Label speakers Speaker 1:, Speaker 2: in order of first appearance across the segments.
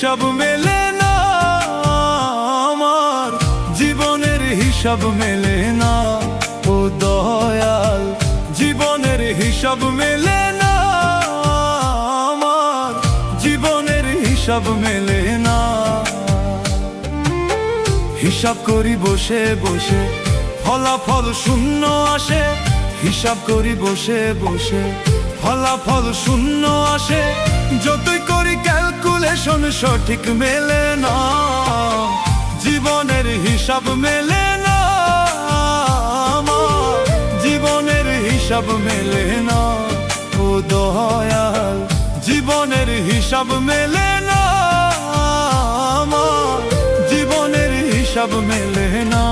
Speaker 1: হিসাব মেলে না, আমার জীবনের হিসাব মেলে না। ও দয়াল, জীবনের হিসাব মেলে না, আমার জীবনের হিসাব মেলে না। হিসাব করি বসে বসে, ফলাফল শূন্য আসে। হিসাব করি বসে বসে, ফলাফল শূন্য আসে। যতই করি ক্যালকুলেশন সঠিক মেলে না, জীবনের হিসাব মেলে না, আমার জীবনের হিসাব মেলে না। ও দয়াল, জীবনের হিসাব মেলে না, আমার জীবনের হিসাব মেলে না।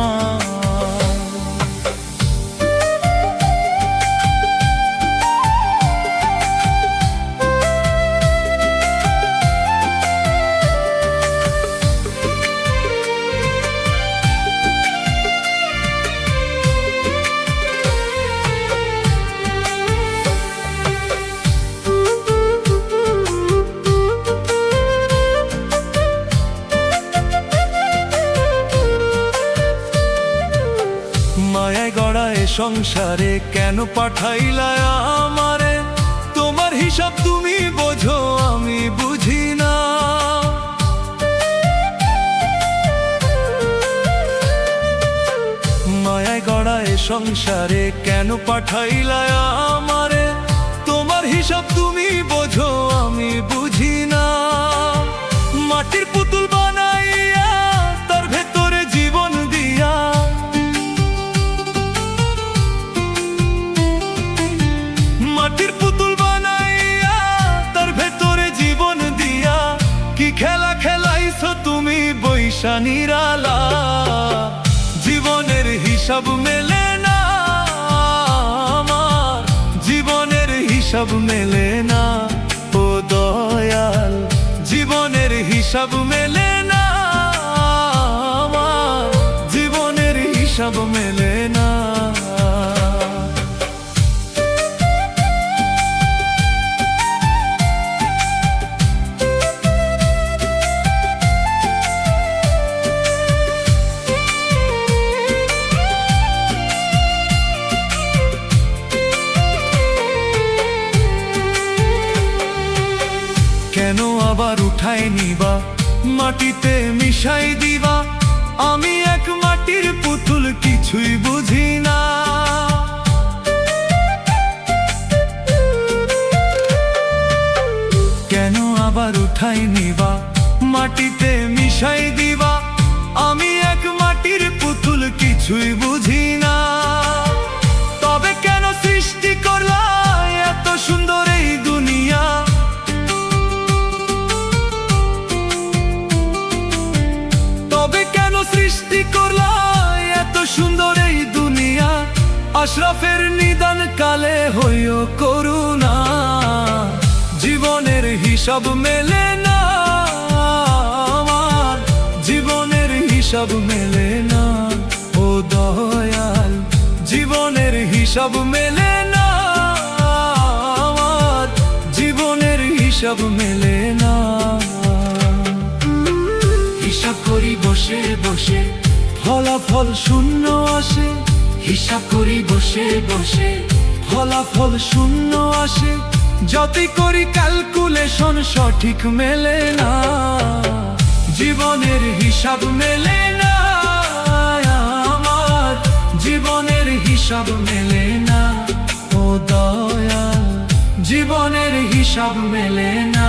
Speaker 1: মায়ায় গড়া এ সংসারে কেন পাঠাইলা আমারে? তোমার হিসাব তুমি বোঝো, আমি বুঝি না। মায়ায় গড়া এ সংসারে কেন পাঠাইলা আমারে? তোমার হিসাব তুমি বোঝো, আমি বুঝি না। মাটির পুতুল বানাইয়া তার ভেতরে জীবন দিয়া, মাটির পুতুল বানাইয়া তার ভেতরে জীবন দিয়া, কি খেলা খেলাইছো তুমি বৈশা নিরালা। জীবনের হিসাব মেলে না, আমার জীবনের হিসাব মেলে না। ও দয়াল, জীবনের হিসাব মেলে না, আমার জীবনের হিসাব মেলে না। কেন আবার উঠাই নিবা, মাটিতে মিশাই দিবা? আমি এক মাটির পুতুল, কিছুই বুঝি না। কেন আবার উঠাই নিবা, মাটিতে মিশাই দিবা? আমি এক মাটির পুতুল, কিছুই বুঝি না। তবে কেন সৃষ্টি করলা এত সুন্দর এই দুনিয়া? সৃষ্টি করলা এত সুন্দর এই দুনিয়া? আশরাফের নিদান কালে হইও করুণা। জীবনের হিসাব মেলে না, আমার জীবনের হিসাব মেলে না। ও দয়াল, জীবনের হিসাব মেলে না, আমার জীবনের হিসাব মেলে না। হিসাব করি বসে বসে, ফলাফল শূন্য আসে। হিসাব করি বসে বসে, ফলাফল শূন্য আসে। যতই করি ক্যালকুলেশন সঠিক মেলে না, জীবনের হিসাব মেলে না, আমার জীবনের হিসাব মেলে না। ও দয়াল, জীবনের হিসাব মেলে না।